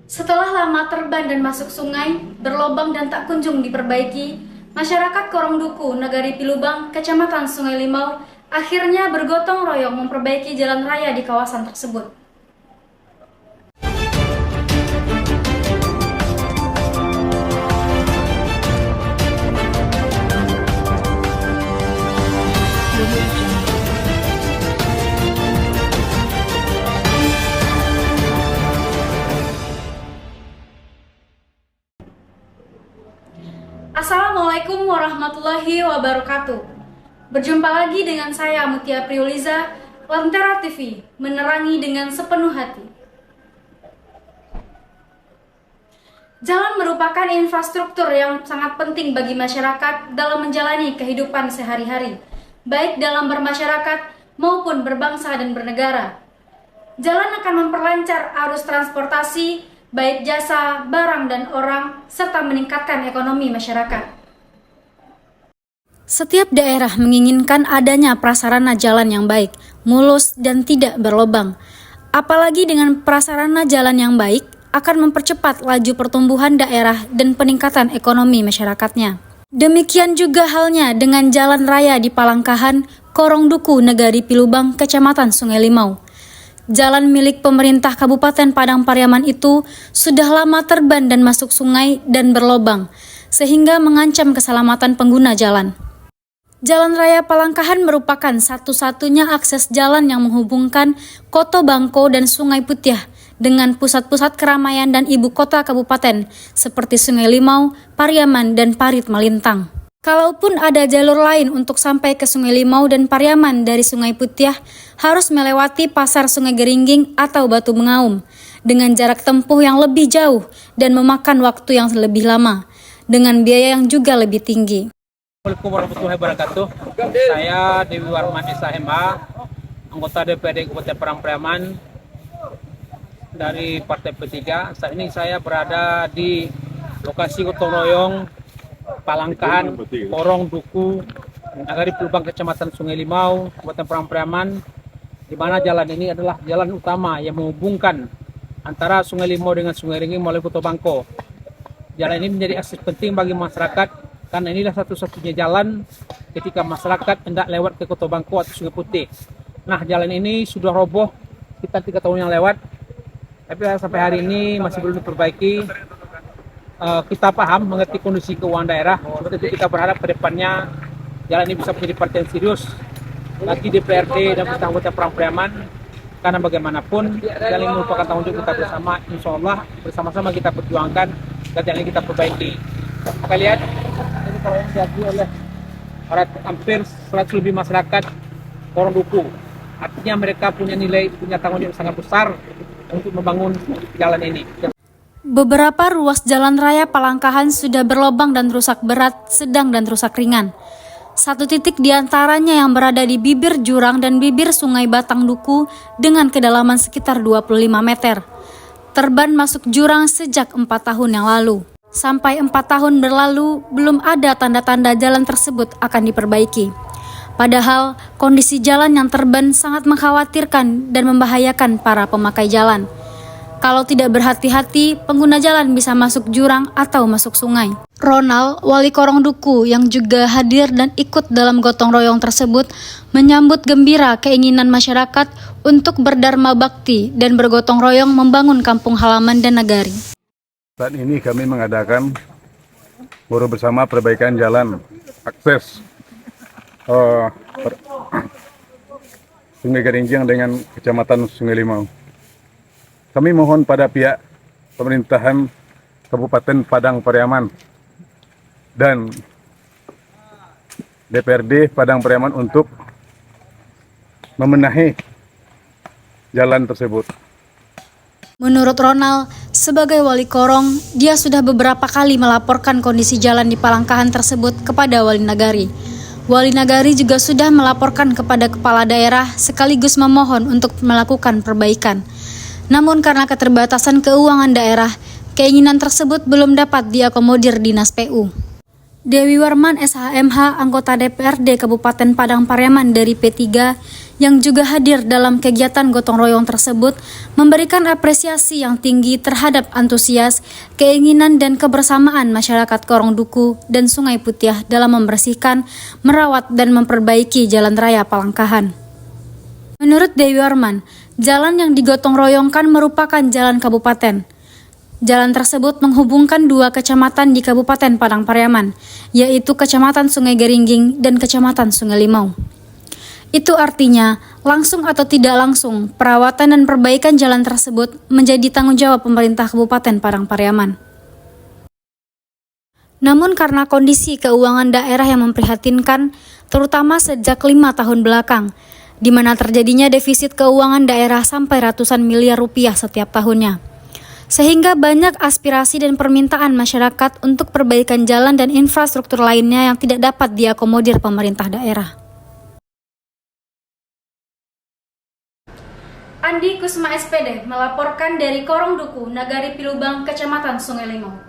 Setelah lama terban dan masuk sungai, berlobang dan tak kunjung diperbaiki, masyarakat Korong Duku, Nagari Pilubang, Kecamatan Sungai Limau, akhirnya bergotong royong memperbaiki jalan raya di kawasan tersebut. Assalamualaikum warahmatullahi wabarakatuh. Berjumpa lagi dengan saya Mutia Priuliza, Lentera TV, menerangi dengan sepenuh hati. Jalan merupakan infrastruktur yang sangat penting bagi masyarakat dalam menjalani kehidupan sehari-hari, baik dalam bermasyarakat maupun berbangsa dan bernegara. Jalan akan memperlancar arus transportasi, baik jasa, barang, dan orang, serta meningkatkan ekonomi masyarakat. Setiap daerah menginginkan adanya prasarana jalan yang baik, mulus, dan tidak berlobang. Apalagi dengan prasarana jalan yang baik, akan mempercepat laju pertumbuhan daerah dan peningkatan ekonomi masyarakatnya. Demikian juga halnya dengan jalan raya di Palangkahan, Korong Duku, Nagari Pilubang, Kecamatan Sungai Limau. Jalan milik pemerintah Kabupaten Padang Pariaman itu sudah lama terban dan masuk sungai dan berlobang, sehingga mengancam keselamatan pengguna jalan. Jalan Raya Palangkahan merupakan satu-satunya akses jalan yang menghubungkan Koto Bangko dan Sungai Putih dengan pusat-pusat keramaian dan ibu kota kabupaten seperti Sungai Limau, Pariaman, dan Parit Malintang. Kalaupun ada jalur lain untuk sampai ke Sungai Limau dan Pariaman dari Sungai Putih, harus melewati Pasar Sungai Geringging atau Batu Mengaum dengan jarak tempuh yang lebih jauh dan memakan waktu yang lebih lama, dengan biaya yang juga lebih tinggi. Assalamualaikum warahmatullahi wabarakatuh. Saya Dewi Warman SHMA, anggota DPRD Kabupaten Padang Pariaman dari Partai P3. Saat ini saya berada di lokasi gotong royong Palangkahan, Korong Duku, Nagari Pilubang, Kecamatan Sungai Limau, Kabupaten Padang Pariaman, di mana jalan ini adalah jalan utama yang menghubungkan antara Sungai Limau dengan Sungai Ringging melalui Koto Bangko. Jalan ini menjadi akses penting bagi masyarakat karena inilah satu-satunya jalan ketika masyarakat hendak lewat ke Koto Bangko atau Sungai Putih. Nah, jalan ini sudah roboh sekitar 3 tahun yang lewat, tapi sampai hari ini masih belum diperbaiki. Kita paham mengerti kondisi keuangan daerah, seperti itu kita berharap ke depannya jalan ini bisa menjadi perhatian serius bagi DPRD dan anggota Padang Pariaman, karena bagaimanapun jalan ini merupakan tanggung jawab kita bersama. Insya Allah bersama-sama kita perjuangkan dan jalan ini kita perbaiki. Kita lihat ini kalau yang diakui oleh hampir 100 lebih masyarakat Korong Duku. Artinya mereka punya nilai, punya tanggung jawab sangat besar untuk membangun jalan ini. Beberapa ruas jalan raya Palangkahan sudah berlobang dan rusak berat, sedang, dan rusak ringan. Satu titik diantaranya yang berada di bibir jurang dan bibir Sungai Batang Duku dengan kedalaman sekitar 25 meter. Terban masuk jurang sejak 4 tahun yang lalu. Sampai 4 tahun berlalu, belum ada tanda-tanda jalan tersebut akan diperbaiki. Padahal, kondisi jalan yang terban sangat mengkhawatirkan dan membahayakan para pemakai jalan. Kalau tidak berhati-hati, pengguna jalan bisa masuk jurang atau masuk sungai. Ronald, wali Korong Duku yang juga hadir dan ikut dalam gotong royong tersebut, menyambut gembira keinginan masyarakat untuk berdharma bakti dan bergotong royong membangun kampung halaman dan nagari. Saat ini kami mengadakan buruh bersama perbaikan jalan akses Sungai Geringging dengan Kecamatan Sungai Limau. Kami mohon pada pihak pemerintahan Kabupaten Padang Pariaman dan DPRD Padang Pariaman untuk membenahi jalan tersebut. Menurut Ronald, sebagai wali Korong, dia sudah beberapa kali melaporkan kondisi jalan di Palangkahan tersebut kepada wali nagari. Wali nagari juga sudah melaporkan kepada kepala daerah sekaligus memohon untuk melakukan perbaikan. Namun karena keterbatasan keuangan daerah, keinginan tersebut belum dapat diakomodir Dinas PU. Dewi Warman SHMH, anggota DPRD Kabupaten Padang Pariaman dari P3, yang juga hadir dalam kegiatan gotong royong tersebut memberikan apresiasi yang tinggi terhadap antusias, keinginan dan kebersamaan masyarakat Korong Duku dan Sungai Putiah dalam membersihkan, merawat dan memperbaiki jalan raya Palangkahan. Menurut Dewi Warman, jalan yang digotong royongkan merupakan jalan kabupaten. Jalan tersebut menghubungkan dua kecamatan di Kabupaten Padang Pariaman, yaitu Kecamatan Sungai Geringging dan Kecamatan Sungai Limau. Itu artinya, langsung atau tidak langsung, perawatan dan perbaikan jalan tersebut menjadi tanggung jawab pemerintah Kabupaten Padang Pariaman. Namun karena kondisi keuangan daerah yang memprihatinkan, terutama sejak 5 tahun belakang, di mana terjadinya defisit keuangan daerah sampai ratusan miliar rupiah setiap tahunnya. Sehingga banyak aspirasi dan permintaan masyarakat untuk perbaikan jalan dan infrastruktur lainnya yang tidak dapat diakomodir pemerintah daerah. Andi Kusma SPD melaporkan dari Korong Duku, Nagari Pilubang, Kecamatan Sungai Limau.